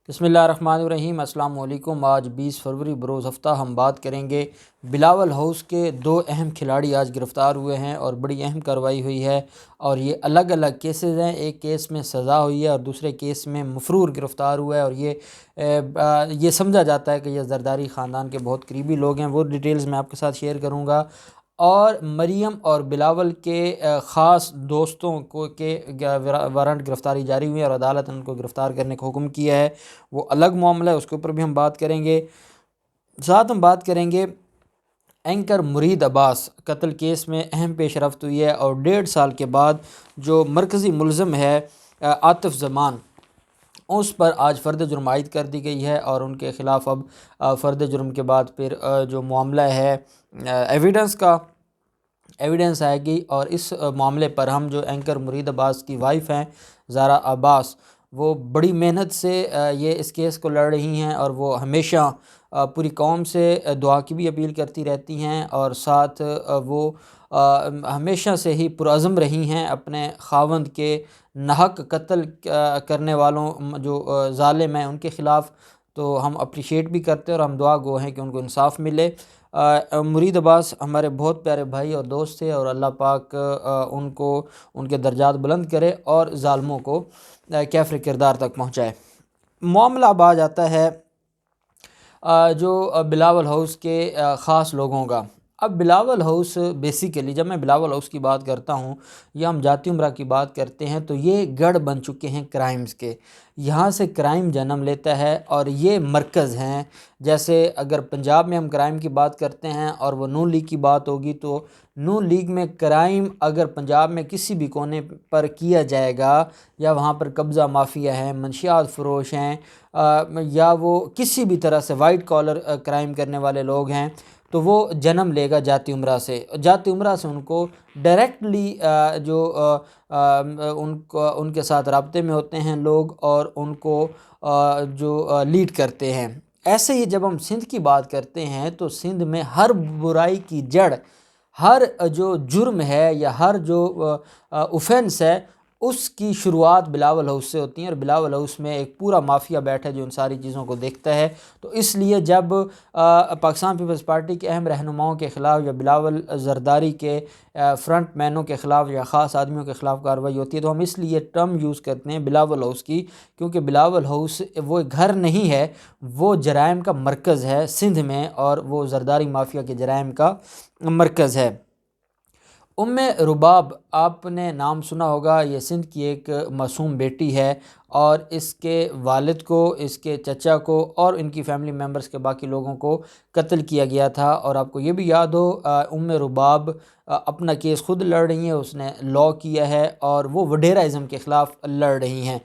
بسم اللہ الرحمن الرحیم۔ السلام علیکم۔ آج 20 فروری بروز ہفتہ ہم بات کریں گے بلاول ہاؤس کے دو اہم کھلاڑی آج گرفتار ہوئے ہیں اور بڑی اہم کارروائی ہوئی ہے، اور یہ الگ الگ کیسز ہیں۔ ایک کیس میں سزا ہوئی ہے اور دوسرے کیس میں مفرور گرفتار ہوا ہے، اور یہ سمجھا جاتا ہے کہ یہ زرداری خاندان کے بہت قریبی لوگ ہیں۔ وہ ڈیٹیلز میں آپ کے ساتھ شیئر کروں گا، اور مریم اور بلاول کے خاص دوستوں کے وارنٹ گرفتاری جاری ہوئی ہے اور عدالت نے ان کو گرفتار کرنے کا حکم کیا ہے۔ وہ الگ معاملہ ہے، اس کے اوپر بھی ہم بات کریں گے۔ ساتھ ہم بات کریں گے اینکر مرید عباس قتل کیس میں اہم پیش رفت ہوئی ہے، اور 1.5 سال کے بعد جو مرکزی ملزم ہے عاطف زمان، اس پر آج فرد جرم عائد کر دی گئی ہے، اور ان کے خلاف اب فرد جرم کے بعد پھر جو معاملہ ہے ایویڈنس آئے گی، اور اس معاملے پر ہم جو اینکر مرید عباس کی وائف ہیں زارا عباس، وہ بڑی محنت سے یہ اس کیس کو لڑ رہی ہیں، اور وہ ہمیشہ پوری قوم سے دعا کی بھی اپیل کرتی رہتی ہیں، اور ساتھ وہ ہمیشہ سے ہی پرعزم رہی ہیں اپنے خاوند کے ناحق قتل کرنے والوں جو ظالم ہیں ان کے خلاف۔ تو ہم اپریشیٹ بھی کرتے ہیں اور ہم دعا گو ہیں کہ ان کو انصاف ملے۔ مرید عباس ہمارے بہت پیارے بھائی اور دوست تھے، اور اللہ پاک ان کے درجات بلند کرے اور ظالموں کو کیفر کردار تک پہنچائے۔ معاملہ اب آ جاتا ہے جو بلاول ہاؤس کے خاص لوگوں کا۔ اب بلاول ہاؤس بیسیکلی، جب میں بلاول ہاؤس کی بات کرتا ہوں یا ہم جاتی عمرہ کی بات کرتے ہیں، تو یہ گڑھ بن چکے ہیں کرائمز کے۔ یہاں سے کرائم جنم لیتا ہے، اور یہ مرکز ہیں۔ جیسے اگر پنجاب میں ہم کرائم کی بات کرتے ہیں اور وہ نون لیگ کی بات ہوگی، تو نون لیگ میں کرائم اگر پنجاب میں کسی بھی کونے پر کیا جائے گا، یا وہاں پر قبضہ مافیا ہیں، منشیات فروش ہیں، یا وہ کسی بھی طرح سے وائٹ کالر کرائم کرنے والے لوگ ہیں، تو وہ جنم لے گا جاتی عمرہ سے۔ جاتی عمرہ سے ان کو ڈائریکٹلی ان کے ساتھ رابطے میں ہوتے ہیں لوگ، اور ان کو جو لیڈ کرتے ہیں۔ ایسے ہی جب ہم سندھ کی بات کرتے ہیں، تو سندھ میں ہر برائی کی جڑ، ہر جو جرم ہے یا ہر جو اوفینس ہے، اس کی شروعات بلاول ہاؤس سے ہوتی ہیں، اور بلاول ہاؤس میں ایک پورا مافیا بیٹھا ہے جو ان ساری چیزوں کو دیکھتا ہے۔ تو اس لیے جب پاکستان پیپلز پارٹی کے اہم رہنماؤں کے خلاف، یا بلاول زرداری کے فرنٹ مینوں کے خلاف، یا خاص آدمیوں کے خلاف کارروائی ہوتی ہے، تو ہم اس لیے ٹرم یوز کرتے ہیں بلاول ہاؤس کی، کیونکہ بلاول ہاؤس وہ گھر نہیں ہے، وہ جرائم کا مرکز ہے سندھ میں، اور وہ زرداری مافیا کے جرائم کا مرکز ہے۔ رباب، آپ نے نام سنا ہوگا، یہ سندھ کی ایک معصوم بیٹی ہے، اور اس کے والد کو، اس کے چچا کو، اور ان کی فیملی ممبرز کے باقی لوگوں کو قتل کیا گیا تھا۔ اور آپ کو یہ بھی یاد ہو، رباب اپنا کیس خود لڑ رہی ہیں، اس نے لاء کیا ہے، اور وہ وڈیرا ازم کے خلاف لڑ رہی ہیں۔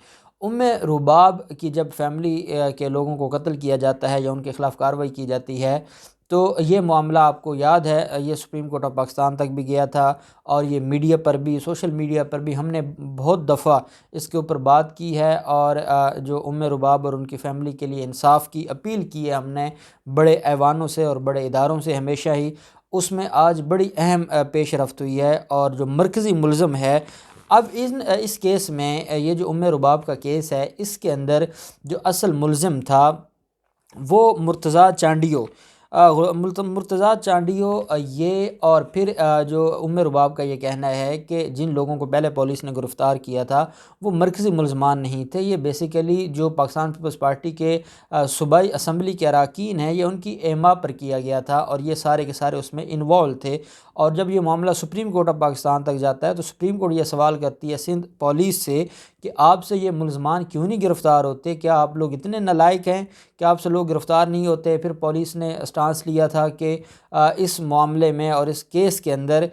رباب کی جب فیملی کے لوگوں کو قتل کیا جاتا ہے یا ان کے خلاف کارروائی کی جاتی ہے، تو یہ معاملہ آپ کو یاد ہے، یہ سپریم کورٹ آف پاکستان تک بھی گیا تھا، اور یہ میڈیا پر بھی، سوشل میڈیا پر بھی ہم نے بہت دفعہ اس کے اوپر بات کی ہے، اور جو رباب اور ان کی فیملی کے لیے انصاف کی اپیل کی ہے ہم نے بڑے ایوانوں سے اور بڑے اداروں سے ہمیشہ ہی۔ اس میں آج بڑی اہم پیش رفت ہوئی ہے، اور جو مرکزی ملزم ہے اب اس کیس میں، یہ جو رباب کا کیس ہے، اس کے اندر جو اصل ملزم تھا وہ مرتضیٰ چانڈیو، یہ، اور پھر جو رباب کا یہ کہنا ہے کہ جن لوگوں کو پہلے پولیس نے گرفتار کیا تھا وہ مرکزی ملزمان نہیں تھے، یہ بیسیکلی جو پاکستان پیپلز پارٹی کے صوبائی اسمبلی کے اراکین ہیں، یہ ان کی ایما پر کیا گیا تھا، اور یہ سارے کے سارے اس میں انوالو تھے۔ اور جب یہ معاملہ سپریم کورٹ آف پاکستان تک جاتا ہے، تو سپریم کورٹ یہ سوال کرتی ہے سندھ پولیس سے کہ آپ سے یہ ملزمان کیوں نہیں گرفتار ہوتے؟ کیا آپ لوگ اتنے نالائق ہیں کہ آپ سے لوگ گرفتار نہیں ہوتے؟ پھر پولیس نے اسٹانس لیا تھا کہ اس معاملے میں اور اس کیس کے اندر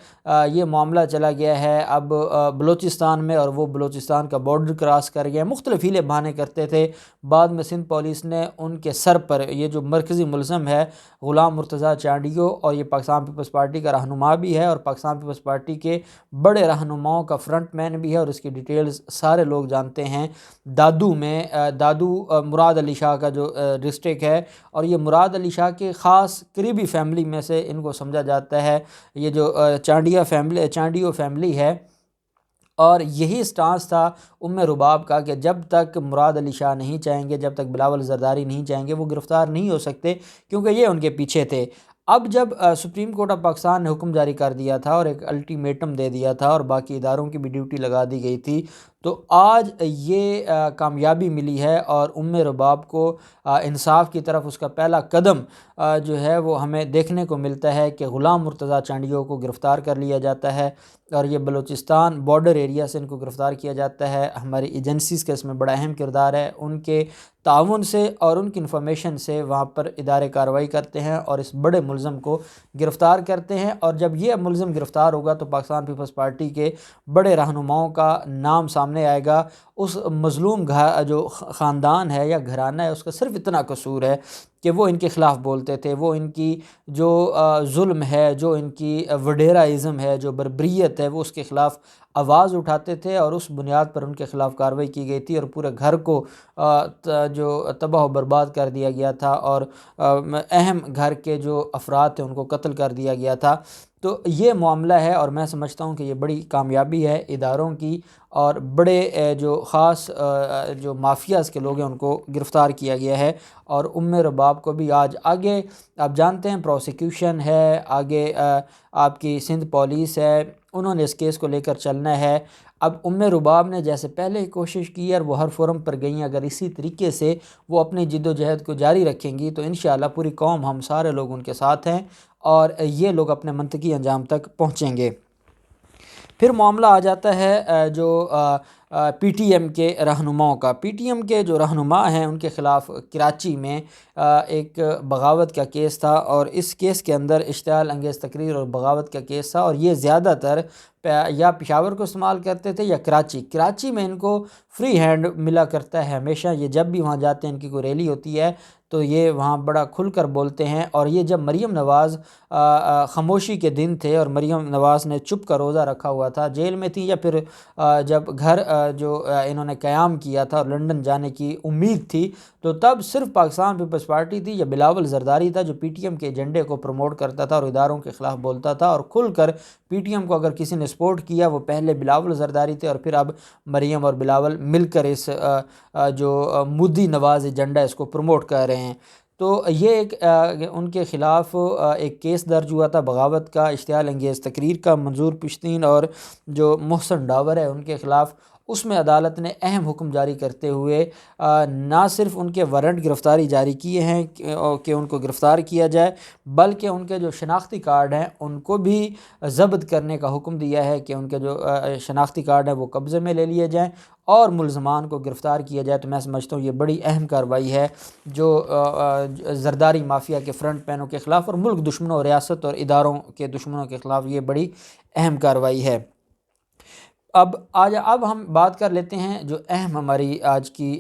یہ معاملہ چلا گیا ہے اب بلوچستان میں، اور وہ بلوچستان کا بارڈر کراس کر گیا، مختلف ہیلے بہانے کرتے تھے۔ بعد میں سندھ پولیس نے ان کے سر پر، یہ جو مرکزی ملزم ہے غلام مرتضیٰ چانڈیو، اور یہ پاکستان پیپلز پارٹی کا رہنما بھی ہے، اور پاکستان پیپلز پارٹی کے بڑے رہنماؤں کا فرنٹ مین بھی ہے، اور اس کی ڈیٹیلز سارے لوگ جانتے ہیں۔ دادو میں، مراد علی شاہ کا جو ڈسٹرکٹ ہے، اور یہ مراد علی شاہ کے خاص قریبی فیملی میں سے ان کو سمجھا جاتا ہے، یہ جو چانڈیو فیملی ہے، اور یہی سٹانس تھا رباب کا کہ جب تک مراد علی شاہ نہیں چاہیں گے، جب تک بلاول زرداری نہیں چاہیں گے، وہ گرفتار نہیں ہو سکتے، کیونکہ یہ ان کے پیچھے تھے۔ اب جب سپریم کورٹ آف پاکستان نے حکم جاری کر دیا تھا اور ایک الٹیمیٹم دے دیا تھا اور باقی اداروں کی بھی ڈیوٹی لگا دی گئی تھی، تو آج یہ کامیابی ملی ہے اور رباب کو انصاف کی طرف اس کا پہلا قدم جو ہے وہ ہمیں دیکھنے کو ملتا ہے کہ غلام مرتضیٰ چانڈیو کو گرفتار کر لیا جاتا ہے اور یہ بلوچستان بارڈر ایریا سے ان کو گرفتار کیا جاتا ہے۔ ہماری ایجنسیز کا اس میں بڑا اہم کردار ہے، ان کے تعاون سے اور ان کی انفارمیشن سے وہاں پر ادارے کارروائی کرتے ہیں اور اس بڑے ملزم کو گرفتار کرتے ہیں، اور جب یہ ملزم گرفتار ہوگا تو پاکستان پیپلز پارٹی کے بڑے رہنماؤں کا نام سامنے آئے گا۔ اس مظلوم جو خاندان ہے یا گھرانہ ہے، اس کا صرف اتنا قصور ہے کہ وہ ان کے خلاف بولتے تھے، وہ ان کی جو ظلم ہے، جو ان کی وڈیرائزم ہے، جو بربریت ہے، وہ اس کے خلاف آواز اٹھاتے تھے، اور اس بنیاد پر ان کے خلاف کارروائی کی گئی تھی اور پورے گھر کو جو تباہ و برباد کر دیا گیا تھا، اور اہم گھر کے جو افراد تھے ان کو قتل کر دیا گیا تھا۔ تو یہ معاملہ ہے، اور میں سمجھتا ہوں کہ یہ بڑی کامیابی ہے اداروں کی، اور بڑے جو خاص جو مافیاز کے لوگ ہیں ان کو گرفتار کیا گیا ہے، اور رباب کو بھی آج آگے آپ جانتے ہیں پروسیکیوشن ہے، آگے آپ کی سندھ پولیس ہے، انہوں نے اس کیس کو لے کر چلنا ہے۔ اب رباب نے جیسے پہلے کوشش کی اور وہ ہر فورم پر گئیں، اگر اسی طریقے سے وہ اپنی جد و جہد کو جاری رکھیں گی تو انشاءاللہ پوری قوم، ہم سارے لوگ ان کے ساتھ ہیں اور یہ لوگ اپنے منطقی انجام تک پہنچیں گے۔ پھر معاملہ آ جاتا ہے جو پی ٹی ایم کے رہنماؤں کا۔ پی ٹی ایم کے جو رہنما ہیں ان کے خلاف کراچی میں ایک بغاوت کا کیس تھا، اور اس کیس کے اندر اشتعال انگیز تقریر اور بغاوت کا کیس تھا، اور یہ زیادہ تر یا پشاور کو استعمال کرتے تھے یا کراچی میں ان کو فری ہینڈ ملا کرتا ہے ہمیشہ۔ یہ جب بھی وہاں جاتے ہیں، ان کی کوئی ریلی ہوتی ہے تو یہ وہاں بڑا کھل کر بولتے ہیں، اور یہ جب مریم نواز خاموشی کے دن تھے اور مریم نواز نے چپ کا روزہ رکھا ہوا تھا، جیل میں تھی، یا پھر جب گھر جو انہوں نے قیام کیا تھا اور لنڈن جانے کی امید تھی، تو تب صرف پاکستان پیپلز پارٹی تھی یا بلاول زرداری تھا جو پی ٹی ایم کے ایجنڈے کو پروموٹ کرتا تھا اور اداروں کے خلاف بولتا تھا، اور کھل کر پی ٹی ایم کو اگر کسی نے سپورٹ کیا وہ پہلے بلاول زرداری تھے، اور پھر اب مریم اور بلاول مل کر اس جو مودی نواز ایجنڈا اس کو پروموٹ کر رہے ہیں۔ تو یہ ایک ان کے خلاف ایک کیس درج ہوا تھا بغاوت کا، اشتعال انگیز تقریر کا، منظور پشتین اور جو محسن ڈاور ہے ان کے خلاف۔ اس میں عدالت نے اہم حکم جاری کرتے ہوئے نہ صرف ان کے وارنٹ گرفتاری جاری کیے ہیں کہ ان کو گرفتار کیا جائے، بلکہ ان کے جو شناختی کارڈ ہیں ان کو بھی ضبط کرنے کا حکم دیا ہے کہ ان کے جو شناختی کارڈ ہیں وہ قبضے میں لے لیے جائیں اور ملزمان کو گرفتار کیا جائے۔ تو میں سمجھتا ہوں یہ بڑی اہم کارروائی ہے جو زرداری مافیا کے فرنٹ مینوں کے خلاف اور ملک دشمنوں، ریاست اور اداروں کے دشمنوں کے خلاف یہ بڑی اہم کارروائی ہے۔ اب ہم بات کر لیتے ہیں جو اہم ہماری آج کی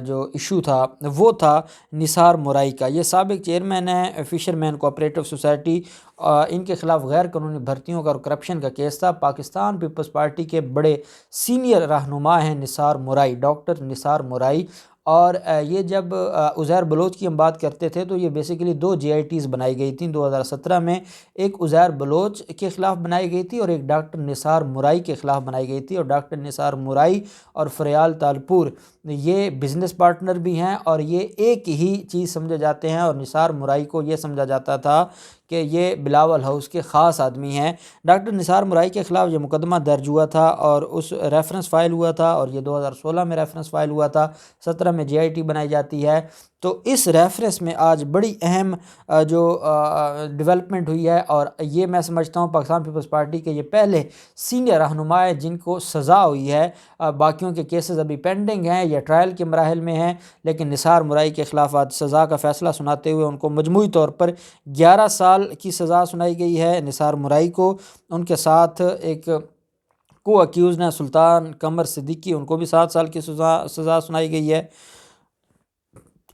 جو ایشو تھا وہ تھا نثار مورائی کا۔ یہ سابق چیئرمین ہے فشرمین کوآپریٹو سوسائٹی، ان کے خلاف غیر قانونی بھرتیوں کا اور کرپشن کا کیس تھا۔ پاکستان پیپلز پارٹی کے بڑے سینئر رہنما ہیں نثار مورائی، ڈاکٹر نثار مورائی، اور یہ جب عزیر بلوچ کی ہم بات کرتے تھے تو یہ بیسیکلی دو جے آئی ٹیز بنائی گئی تھیں 2017 میں، ایک عزیر بلوچ کے خلاف بنائی گئی تھی اور ایک ڈاکٹر نثار مورائی کے خلاف بنائی گئی تھی، اور ڈاکٹر نثار مورائی اور فریال تالپور یہ بزنس پارٹنر بھی ہیں اور یہ ایک ہی چیز سمجھے جاتے ہیں، اور نثار مورائی کو یہ سمجھا جاتا تھا کہ یہ بلاول ہاؤس کے خاص آدمی ہیں۔ ڈاکٹر نثار مورائی کے خلاف یہ مقدمہ درج ہوا تھا اور اس ریفرنس فائل ہوا تھا، اور یہ 2016 میں ریفرنس فائل ہوا تھا، 17 میں جے آئی ٹی بنائی جاتی ہے۔ تو اس ریفرنس میں آج بڑی اہم جو ڈیولپمنٹ ہوئی ہے، اور یہ میں سمجھتا ہوں پاکستان پیپلز پارٹی کے یہ پہلے سینئر رہنما ہیں جن کو سزا ہوئی ہے۔ باقیوں کے کیسز ابھی پینڈنگ ہیں یا ٹرائل کے مراحل میں ہیں، لیکن نثار مورائی کے خلاف آج سزا کا فیصلہ سناتے ہوئے ان کو مجموعی طور پر 11 سال کی سزا سنائی گئی ہے نثار مورائی کو۔ ان کے ساتھ ایک کو اکیوزڈ ہیں سلطان قمر صدیقی، ان کو بھی 7 سال کی سزا سنائی گئی ہے۔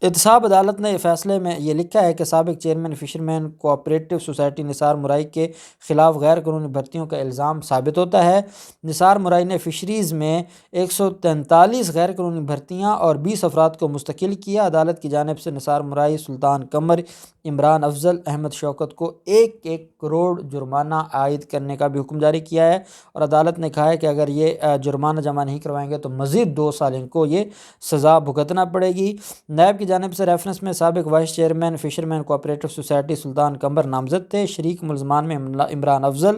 احتساب عدالت نے فیصلے میں یہ لکھا ہے کہ سابق چیئرمین فشرمین کوآپریٹو سوسائٹی نثار مرائی کے خلاف غیر قانونی بھرتیوں کا الزام ثابت ہوتا ہے۔ نثار مرائی نے فشریز میں 143 غیر قانونی بھرتیاں اور 20 افراد کو مستقل کیا۔ عدالت کی جانب سے نثار مرائی، سلطان قمر، عمران افضل، احمد شوکت کو 1 کروڑ جرمانہ عائد کرنے کا بھی حکم جاری کیا ہے، اور عدالت نے کہا ہے کہ اگر یہ جرمانہ جمع نہیں کروائیں گے تو مزید 2 سال ان کو یہ سزا بھگتنا پڑے گی۔ نیب کی جانب سے ریفرنس میں سابق vice chairman fisherman cooperative society Sultan Qamar نامزد تھے۔ شریک ملزمان میں عمران افضل،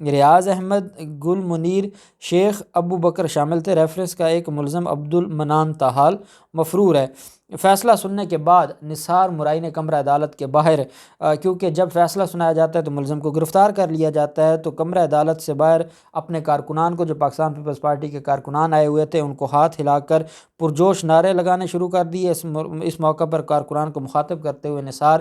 ریاض احمد، گل منیر، شیخ ابو بکر شامل تھے۔ ریفرنس کا ایک ملزم عبد المنان تاحال مفرور ہے۔ فیصلہ سننے کے بعد نثار مرائی نے کمرہ عدالت کے باہر، کیونکہ جب فیصلہ سنایا جاتا ہے تو ملزم کو گرفتار کر لیا جاتا ہے، تو کمرہ عدالت سے باہر اپنے کارکنان کو، جو پاکستان پیپلز پارٹی کے کارکنان آئے ہوئے تھے، ان کو ہاتھ ہلا کر پرجوش نعرے لگانے شروع کر دیے۔ اس موقع پر کارکنان کو مخاطب کرتے ہوئے نثار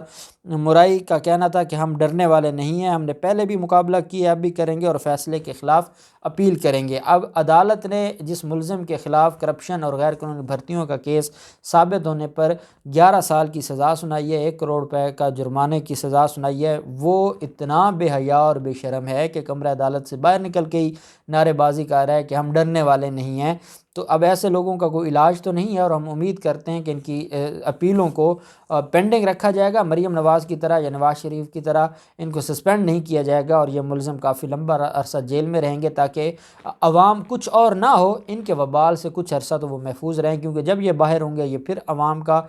مرائی کا کہنا تھا کہ ہم ڈرنے والے نہیں ہیں، ہم نے پہلے بھی مقابلہ کیا، اب بھی کریں گے اور فیصلے کے خلاف اپیل کریں گے۔ اب عدالت نے جس ملزم کے خلاف کرپشن اور غیر قانونی بھرتیوں کا کیس ثابت ہونے پر 11 سال کی سزا سنائی ہے، 1 کروڑ روپے کا جرمانے کی سزا سنائی ہے، وہ اتنا بے حیا اور بے شرم ہے کہ کمرہ عدالت سے باہر نکل کے ہی نعرے بازی کر رہا ہے کہ ہم ڈرنے والے نہیں ہیں۔ تو اب ایسے لوگوں کا کوئی علاج تو نہیں ہے، اور ہم امید کرتے ہیں کہ ان کی اپیلوں کو پینڈنگ رکھا جائے گا، مریم نواز کی طرح یا نواز شریف کی طرح ان کو سسپینڈ نہیں کیا جائے گا، اور یہ ملزم کافی لمبا عرصہ جیل میں رہیں گے، تاکہ عوام کچھ اور نہ ہو، ان کے وبال سے کچھ عرصہ تو وہ محفوظ رہیں، کیونکہ جب یہ باہر ہوں گے یہ پھر عوام کا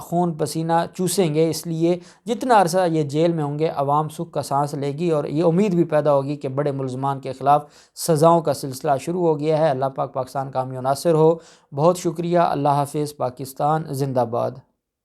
خون پسینہ چوسیں گے۔ اس لیے جتنا عرصہ یہ جیل میں ہوں گے عوام سکھ کا سانس لے گی، اور یہ امید بھی پیدا ہوگی کہ بڑے ملزمان کے خلاف سزاؤں کا سلسلہ شروع ہو گیا ہے۔ اللہ پاک پاکستان کامیاب ناصر ہو۔ بہت شکریہ۔ اللہ حافظ۔ پاکستان زندہ باد۔